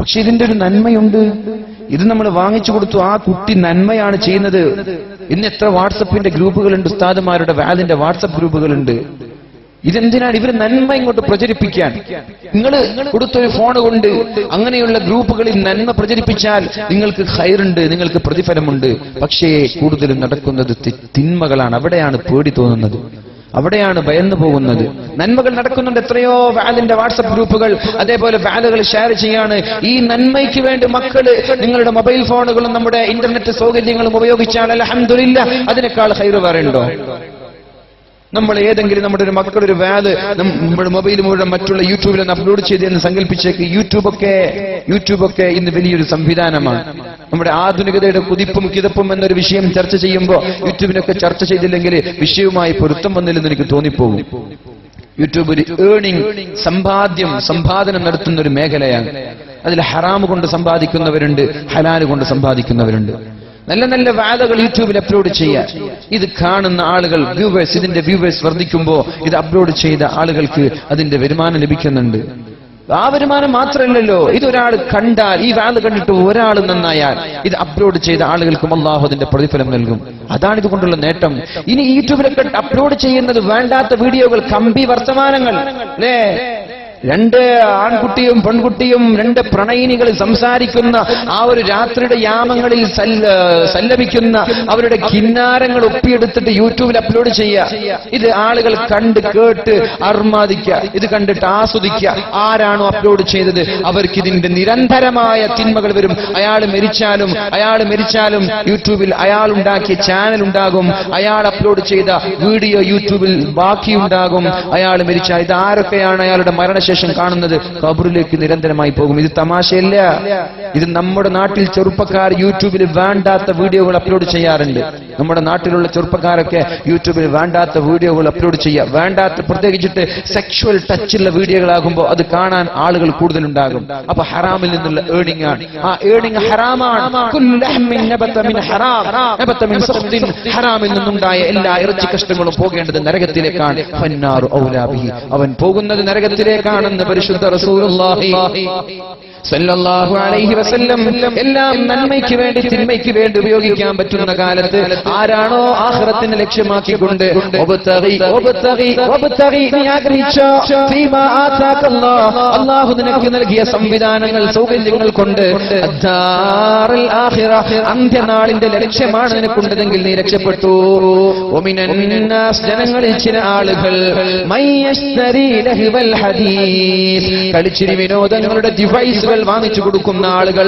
പക്ഷെ ഇതിന്റെ ഒരു നന്മയുണ്ട്. ഇത് നമ്മൾ വാങ്ങിച്ചു കൊടുത്തു, ആ കുട്ടി നന്മയാണ് ചെയ്യുന്നത്. ഇന്ന് എത്ര വാട്സപ്പിന്റെ ഗ്രൂപ്പുകളുണ്ട്, ഉസ്താദുമാരുടെ വാലിന്റെ വാട്സപ്പ് ഗ്രൂപ്പുകളുണ്ട്. ഇതെന്തിനാണ്? ഇവർ നന്മ ഇങ്ങോട്ട് പ്രചരിപ്പിക്കാൻ. നിങ്ങൾ കൊടുത്തൊരു ഫോൺ കൊണ്ട് അങ്ങനെയുള്ള ഗ്രൂപ്പുകളിൽ നന്മ പ്രചരിപ്പിച്ചാൽ നിങ്ങൾക്ക് ഖൈറുണ്ട്, നിങ്ങൾക്ക് പ്രതിഫലമുണ്ട്. പക്ഷേ കൂടുതലും നടക്കുന്നത് തിന്മകളാണ്. അവിടെയാണ് പേടി തോന്നുന്നത്, അവിടെയാണ് ഭയന്നു പോകുന്നത്. നന്മകൾ നടക്കുന്നുണ്ട്, എത്രയോ വാലിന്റെ വാട്സപ്പ് ഗ്രൂപ്പുകൾ, അതേപോലെ വാലുകൾ ഷെയർ ചെയ്യാണ്. ഈ നന്മയ്ക്ക് വേണ്ടി മക്കള് നിങ്ങളുടെ മൊബൈൽ ഫോണുകളും നമ്മുടെ ഇന്റർനെറ്റ് സൗകര്യങ്ങളും ഉപയോഗിച്ചാൽ അൽഹംദുലില്ലാഹ് അതിനേക്കാൾ ഖൈർ വേറെ ഉണ്ടോ? നമ്മൾ ഏതെങ്കിലും നമ്മുടെ ഒരു മക്കളൊരു വാല് നമ്മുടെ മൊബൈൽ മുഴുവൻ മറ്റുള്ള യൂട്യൂബിലൊന്ന് അപ്ലോഡ് ചെയ്തെന്ന് സങ്കല്പിച്ചേക്ക്. യൂട്യൂബൊക്കെ ഇന്ന് വലിയൊരു സംവിധാനമാണ്. നമ്മുടെ ആധുനികതയുടെ കുതിപ്പും കിതപ്പും എന്നൊരു വിഷയം ചർച്ച ചെയ്യുമ്പോൾ യൂട്യൂബിനൊക്കെ ചർച്ച ചെയ്തില്ലെങ്കിൽ വിഷയവുമായി പൊരുത്തം വന്നില്ലെന്ന് എനിക്ക് തോന്നിപ്പോകും. യൂട്യൂബ് ഒരു ഏണിംഗ്, സമ്പാദനം നടത്തുന്ന ഒരു മേഖലയാണ്. അതിൽ ഹറാം കൊണ്ട് സമ്പാദിക്കുന്നവരുണ്ട്, ഹലാൽ കൊണ്ട് സമ്പാദിക്കുന്നവരുണ്ട്. നല്ല നല്ല വാദകൾ യൂട്യൂബിൽ അപ്ലോഡ് ചെയ്യാൻ ഇത് കാണുന്ന ആളുകൾ ഇതിന്റെ വ്യൂവേഴ്സ് വർദ്ധിക്കുമ്പോൾ ഇത് അപ്ലോഡ് ചെയ്ത ആളുകൾക്ക് അതിന്റെ വരുമാനം ലഭിക്കുന്നുണ്ട്. ആ വരുമാനം മാത്രമല്ലല്ലോ, ഇതൊരാൾ കണ്ടാൽ, ഈ വാദ കണ്ടിട്ട് ഒരാൾ നന്നായാൽ ഇത് അപ്ലോഡ് ചെയ്ത ആളുകൾക്കും അല്ലാഹു അതിന്റെ പ്രതിഫലം നൽകും. അതാണ് ഇതുകൊണ്ടുള്ള നേട്ടം. ഇനി യൂട്യൂബിലൊക്കെ അപ്ലോഡ് ചെയ്യുന്നത് വേണ്ടാത്ത വീഡിയോകൾ, കമ്പി വർത്തമാനങ്ങൾ അല്ലേ? രണ്ട് ആൺകുട്ടിയും പെൺകുട്ടിയും രണ്ട് പ്രണയിനികൾ സംസാരിക്കുന്ന ആ ഒരു രാത്രിയുടെ യാമങ്ങളിൽ സല്ലപിക്കുന്ന അവരുടെ കിന്നാരങ്ങൾ ഒപ്പിയെടുത്തിട്ട് യൂട്യൂബിൽ അപ്ലോഡ് ചെയ്യുക. ഇത് ആളുകൾ കണ്ട് കേട്ട് അർമാദിക്കുക, ഇത് കണ്ടിട്ട് ആസ്വദിക്കുക. ആരാണോ അപ്ലോഡ് ചെയ്തത് അവർക്ക് ഇതിന്റെ നിരന്തരമായ തിന്മകൾ വരും. അയാൾ മരിച്ചാലും യൂട്യൂബിൽ അയാൾ ഉണ്ടാക്കിയ ചാനൽ ഉണ്ടാകും, അയാൾ അപ്ലോഡ് ചെയ്ത വീഡിയോ യൂട്യൂബിൽ ബാക്കിയുണ്ടാകും. അയാൾ മരിച്ചാൽ ഇത് ആരൊക്കെയാണ് അയാളുടെ മരണശേഷം കാണുന്നത്? ഖബറിലേക്ക് നിരന്തരമായി പോകും. ഇത് തമാശയല്ല. ഇത് നമ്മുടെ നാട്ടിൽ ചെറുപ്പക്കാർ യൂട്യൂബിൽ വേണ്ടാത്ത വീഡിയോകൾ അപ്ലോഡ് ചെയ്യാറുണ്ട്. നമ്മുടെ നാട്ടിലുള്ള ചെറുപ്പക്കാരൊക്കെ യൂട്യൂബിൽ വേണ്ടാത്ത വീഡിയോകൾ അപ്ലോഡ് ചെയ്യുക. വേണ്ടാത്ത, പ്രത്യേകിച്ചിട്ട് സെക്ഷുവൽ ടച്ചുള്ള വീഡിയോകളാകുമ്പോൾ അത് കാണാൻ ആളുകൾ കൂടുതലുണ്ടാകും. അപ്പൊ ഹറാമിൽ നിന്നുള്ള ഏണിംഗ് ആണ്. ആ ഏണിംഗ് ഹറാമാണ്. ഹറാമിൽ നിന്നുണ്ടായ എല്ലാ ഇറച്ചി കഷ്ടങ്ങളും പോകേണ്ടത് നരകത്തിലേക്കാണ്. അവൻ പോകുന്നത് നരകത്തിലേക്കാണെന്ന് പരിശുദ്ധ റസൂലുള്ളാഹി സല്ലല്ലാഹു അലൈഹി വസല്ലം. എല്ലാം നന്മയ്ക്ക് വേണ്ടി തിന്മയ്ക്ക് വേണ്ടി ഉപയോഗിക്കാൻ പറ്റുന്ന കാലത്ത് ആരാണോ ആഖിറത്തിനെ ലക്ഷ്യമാക്കിക്കൊണ്ട് അല്ലാഹു നിനക്ക് നൽകിയ സംവിധാനങ്ങൾ, സൗകര്യങ്ങൾ കൊണ്ട് അന്ത്യനാളിന്റെ ലക്ഷ്യമാണ് നിനക്കുണ്ടതെങ്കിൽ നീ രക്ഷപ്പെട്ടു. ജനങ്ങളിൽ ചില ആളുകൾ കളിച്ചിരി വിനോദങ്ങളുടെ ഡിവൈസുകൾ വാങ്ങിച്ചു കൊടുക്കുന്ന ആളുകൾ,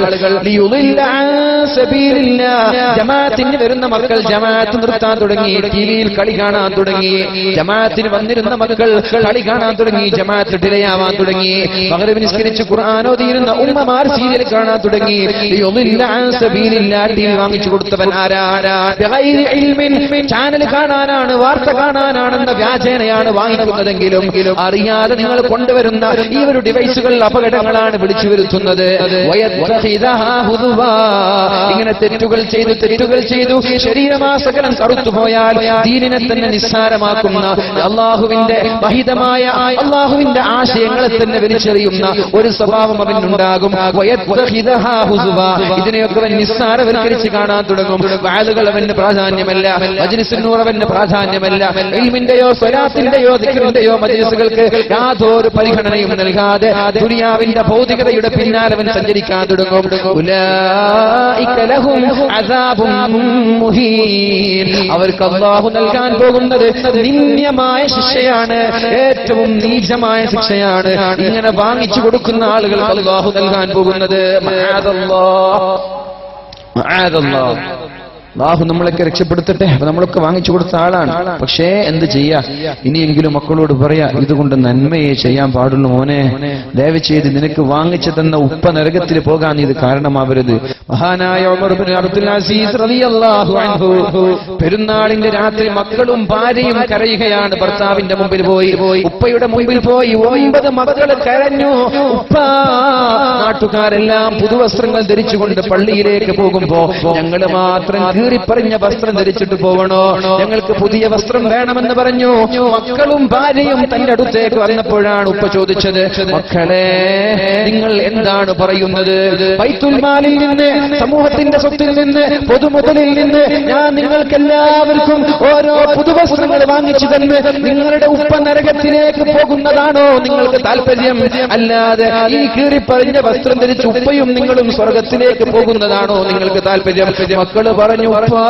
ജമാഅത്തിന് വരുന്ന മക്കൾ ജമാഅത്ത് നിർത്താൻ തുടങ്ങി, ടിവിയിൽ കളി കാണാൻ തുടങ്ങി. ജമാഅത്തിന് വന്നിരുന്ന മക്കൾ കളി കാണാൻ തുടങ്ങി, ജമാഅത്ത് ഡിലേ ആവാൻ തുടങ്ങി. മഗ്രിബ് നിസ്കരിച്ച് ഖുർആൻ ഓതിയിരുന്ന ഉമ്മമാർ സീരിയൽ കാണാൻ തുടങ്ങി. ടിവി വാങ്ങിച്ചു കൊടുത്തവൻ ആരാ? ചാനൽ കാണാനാണ്, വാർത്ത കാണാനാണെന്ന വ്യാജേനയാണ് വാങ്ങിക്കുന്നതെങ്കിലും അറിയാതെ നിങ്ങൾ കൊണ്ടുവരുന്ന ഈ ഒരു ഡിവൈസുകൾ അപകടങ്ങളാണ് വിളിച്ചു വരുത്തുന്നത്. ഇങ്ങനെ തെറ്റുകൾ ചെയ്തു ശരീരമാസകലം കറുത്തുപോയാൽ ദീനിനെ തന്നെ നിസ്സാരമാക്കുന്ന, അള്ളാഹുവിന്റെ മഹിതമായ അള്ളാഹുവിന്റെ ആശയങ്ങളെ തന്നെ വലിച്ചെറിയുന്ന ഒരു സ്വഭാവം അവനുണ്ടാകും. ഇതിനെയൊക്കെ അവൻ നിസ്സാരവൽക്കരിച്ച് കാണാൻ തുടങ്ങും. വാലുകൾ അവന് പ്രാധാന്യമല്ല, മജ്‌ലിസുന്നൂർ അവന് പ്രാധാന്യമല്ല, ഇൽമിന്റെയോ സ്വലാത്തിന്റെയോ ദിക്റിന്റെയോ മജ്‌ലിസുകൾക്ക് യാതൊരു പരിഗണനയും നൽകാതെ ദുനിയാവിന്റെ ഭൗതികതയുടെ പിന്നാലെ അവൻ സഞ്ചരിക്കാൻ തുടങ്ങും. അവർക്ക് അല്ലാഹു നൽകാൻ പോകുന്നത് നിന്ദ്യമായ ശിക്ഷയാണ്, ഏറ്റവും നീചമായ ശിക്ഷയാണ്. ഇങ്ങനെ വാങ്ങിച്ചു കൊടുക്കുന്ന ആളുകൾക്ക് അല്ലാഹു നൽകാൻ പോകുന്നത്. അല്ലാഹു നമ്മളൊക്കെ രക്ഷപ്പെടുത്തട്ടെ. നമ്മളൊക്കെ വാങ്ങിച്ചു കൊടുത്ത ആളാണ്. പക്ഷേ എന്ത് ചെയ്യാ? ഇനിയെങ്കിലും മക്കളോട് പറയാ, ഇതുകൊണ്ട് നന്മയെ ചെയ്യാൻ പാടുള്ളൂ മോനെ. ദയവ് ചെയ്ത് നിനക്ക് വാങ്ങിച്ചു തന്ന ഉപ്പ നരകത്തിൽ പോകാൻ ഇത് കാരണമാവരുത്. മഹാനായ ഉമർ ഇബ്നു അബ്ദുൽ അസീസ് റളിയല്ലാഹു അൻഹു പെരുന്നാളിന്റെ രാത്രി മക്കളും ഭാര്യയും കരയുകയാണ്. ഭർത്താവിന്റെ മുമ്പിൽ പോയി, ഉപ്പയുടെ മുമ്പിൽ പോയി 9 മക്കൾ കരഞ്ഞു. ഉപ്പ, നാട്ടുകാരെല്ലാം പുതുവസ്ത്രങ്ങൾ ധരിച്ചുകൊണ്ട് പള്ളിയിലേക്ക് പോകുമ്പോ ഞങ്ങൾ മാത്രം പറഞ്ഞ വസ്ത്രം ധരിച്ചിട്ട് പോകണോ? ഞങ്ങൾക്ക് പുതിയ വസ്ത്രം വേണമെന്ന് പറഞ്ഞു. മക്കളും ഭാര്യയും തന്റെ അടുത്തേക്ക് വന്നപ്പോഴാണ് ഉപ്പ ചോദിച്ചത്, മക്കളെ നിങ്ങൾ എന്ത് എന്താണ് പറയുന്നത്? ബൈത്തുൽ മാലിൽ നിന്ന്, സമൂഹത്തിന്റെ സ്വത്തിൽ നിന്ന്, പൊതുമുതലിൽ നിന്ന് ഞാൻ നിങ്ങൾക്കെല്ലാവർക്കും ഓരോ പുതുവസ്ത്രങ്ങൾ വാങ്ങിച്ചു തന്ന് നിങ്ങളുടെ ഉപ്പ നരകത്തിലേക്ക് പോകുന്നതാണോ നിങ്ങൾക്ക് താല്പര്യം? അല്ലാതെ ഈ കീറിപ്പറിഞ്ഞ വസ്ത്രം ധരിച്ച് ഉപ്പയും നിങ്ങളും സ്വർഗത്തിലേക്ക് പോകുന്നതാണോ നിങ്ങൾക്ക് താല്പര്യം? മക്കള് പറഞ്ഞു, ഉപ്പാ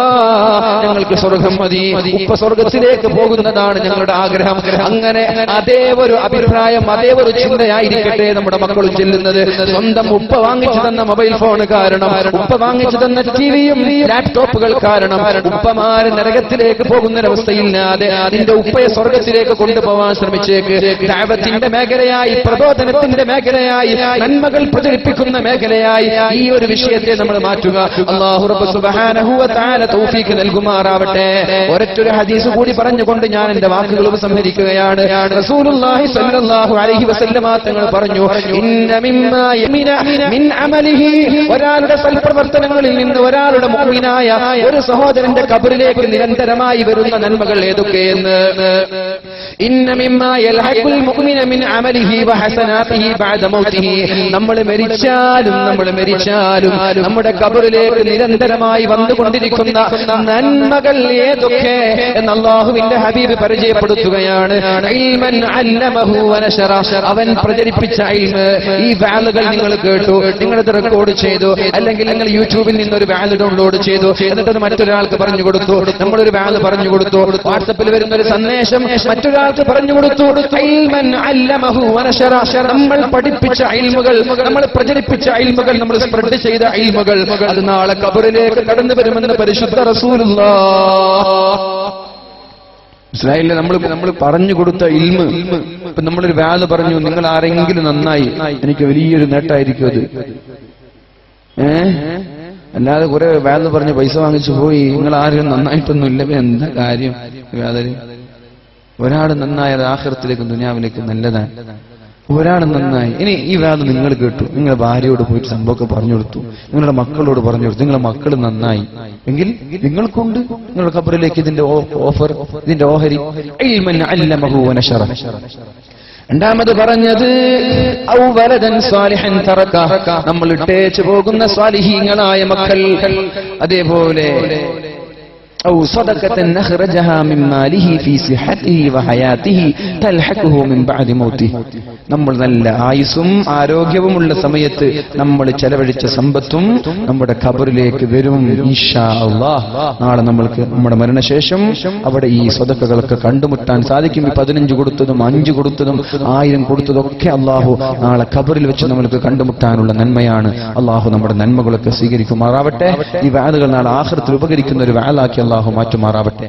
ഞങ്ങൾക്ക് സ്വർഗം മതി, ഉപ്പ സ്വർഗത്തിലേക്ക് പോകുന്നതാണ് ഞങ്ങളുടെ ആഗ്രഹം. അങ്ങനെ അതേ ഒരു അഭിപ്രായം, അതേ ഒരു ചിന്തയായിരിക്കട്ടെ നമ്മുടെ മക്കളും ചെല്ലുന്നത്. സ്വന്തം ഉപ്പ വാങ്ങിച്ചു തന്ന മൊബൈൽ ഫോൺ കാരണം, ഉപ്പ വാങ്ങിച്ചു തന്ന ടിവിയും ലാപ്ടോപ്പുകൾ കാരണം ഉപ്പമാര് നരകത്തിലേക്ക് പോകുന്നൊരവസ്ഥയില്ലാതെ നിന്റെ ഉപ്പയെ സ്വർഗത്തിലേക്ക് കൊണ്ടുപോകാൻ ശ്രമിച്ചേക്ക്. ദഅവത്തിന്റെ മേഖലയായി, പ്രബോധനത്തിന്റെ മേഖലയായി, നന്മകൾ പ്രചരിപ്പിക്കുന്ന മേഖലയായി ഈ ഒരു വിഷയത്തെ നമ്മൾ മാറ്റുക. അല്ലാഹു റബ്ബ് സുബ്ഹാനഹു വ തആല തൗഫീഖ് നൽകുമാറാവട്ടെ. ഒരൊറ്റൊരു ഹദീസ് കൂടി പറഞ്ഞുകൊണ്ട് ഞാൻ എന്റെ വാക്കുകൾ ഉപസംഹരിക്കുകയാണ്. റസൂലുള്ളാഹി സ്വല്ലല്ലാഹു അലൈഹി വസല്ലമ തങ്ങൾ പറഞ്ഞു, ഇന്ന മിമ്മാ യമിന മിൻ അമലിഹി, ഒരാളുടെ സൽപ്രവർത്തനങ്ങളിൽ നിന്ന് ഒരാളുടെ മുഅ്മിനായ ഒരു സഹോദരന്റെ ഖബറിലേക്ക് നിരന്തരമായി വരുന്ന നന്മകൾ ഏതൊക്കെയെന്ന്. ഇന്ന മിമ്മാ യൽഹഖുൽ മുഅ്മിന മിൻ അമലിഹി വ ഹസനാതിഹി ബഅദ മൗതിഹി, നമ്മൾ മരിച്ചാലും നമ്മുടെ ഖബറിലേക്ക് നിരന്തരമായി വന്നുകൊണ്ടിരിക്കുന്ന നന്മകൾ ഏതൊക്കെ എന്ന് അല്ലാഹുവിന്റെ ഹബീബ് പരിചയപ്പെടുത്തുകയാണ്. ഇൽമൻ അല്ലമഹു വ നശറ, അവൻ പ്രചരിപ്പിച്ച ഇൽമ്. ഈ വാലുകൾ നിങ്ങൾ കേട്ടു, നിങ്ങളത് റെക്കോർഡ് ചെയ്തു, അല്ലെങ്കിൽ നിങ്ങൾ യൂട്യൂബിൽ നിന്നൊരു വാല് ഡൗൺലോഡ് ചെയ്തു, എന്നിട്ട് മറ്റൊരാൾക്ക് പറഞ്ഞു കൊടുത്തു. നമ്മളൊരു വാല് പറഞ്ഞു കൊടുത്തു, വാട്സപ്പിൽ വരുന്ന ഒരു സന്ദേശം മറ്റൊരാൾക്ക് പറഞ്ഞു കൊടുത്തു. ഇൽമൻ അല്ലമഹു വ നശറ, നമ്മൾ പഠിപ്പിച്ച ഇൽമുകൾ, നമ്മൾ പ്രചരിപ്പിച്ച ഇൽമുകൾ, നമ്മൾ സ്പ്രെഡ് ചെയ്ത ഇൽമുകൾ, അത് നാളെ ഖബറിലേക്ക് കടന്നു വരുമെന്ന് പരിശുദ്ധ റസൂലുള്ളാഹ്. മനസ്സിലായില്ലേ? നമ്മൾ പറഞ്ഞു കൊടുത്ത ഇൽമ്. ഇപ്പൊ നമ്മളൊരു വാല് പറഞ്ഞു, നിങ്ങൾ ആരെങ്കിലും നന്നായി, എനിക്ക് വലിയൊരു നേട്ടമായിരിക്കും അത്. അല്ലാതെ കുറെ വാല് പറഞ്ഞ് പൈസ വാങ്ങിച്ചു പോയി, നിങ്ങൾ ആരും നന്നായിട്ടൊന്നും ഇല്ല, എന്താ കാര്യം? വാതിൽ ഒരാൾ നന്നായത് ആഖിറത്തിലേക്കും ദുനിയാവിലേക്കും നല്ലതാണ്. ഒരാൾ നന്നായി. ഇനി ഈ വാല് നിങ്ങൾ കേട്ടു, നിങ്ങളുടെ ഭാര്യയോട് പോയിട്ട് സംഭവമൊക്കെ പറഞ്ഞു കൊടുത്തു, നിങ്ങളുടെ മക്കളോട് പറഞ്ഞു കൊടുത്തു, നിങ്ങളുടെ മക്കൾ നന്നായി എങ്കിൽ നിങ്ങൾക്കുണ്ട് നിങ്ങളുടെ ഖബറിലേക്ക് ഇതിന്റെ ഓഫർ, ഇതിന്റെ ഓഹരി. ഇൽമൻ അല്ലമഹു വ നശറ. രണ്ടാമത് പറഞ്ഞത് ഔ വലദൻ സാലിഹൻ തറക, നമ്മൾ ഇട്ടേച്ചു പോകുന്ന സ്വാലിഹീങ്ങളായ മക്കൾ. അതേപോലെ أو صدقة أخرجها من ماله في صحته وحياته تلحقه من بعد موته. നമ്മൾ നല്ല ആയുസ്സും ആരോഗ്യവുമുള്ള സമയത്ത് നമ്മൾ ചെലവഴിച്ച സമ്പത്തും നമ്മുടെ ഖബറിലേക്ക് വരും ഇൻഷാ അല്ലാഹ്. നാളെ നമ്മൾക്ക് നമ്മുടെ മരണശേഷം അവിടെ ഈ സ്വതക്കകളൊക്കെ കണ്ടുമുട്ടാൻ സാധിക്കും. 15 കൊടുത്തതും 5 കൊടുത്തതും 1000 കൊടുത്തതൊക്കെ അല്ലാഹു നാളെ ഖബറിൽ വെച്ച് നമ്മൾക്ക് കണ്ടുമുട്ടാനുള്ള നന്മയാണ്. അല്ലാഹു നമ്മുടെ നന്മകളൊക്കെ സ്വീകരിക്കുമാറാവട്ടെ. ഈ വാലുകൾ നാളെ ആഖിറത്തിൽ ഉപകരിക്കുന്ന ഒരു വാലാക്കി അല്ലാഹു മാറ്റുമാറാവട്ടെ.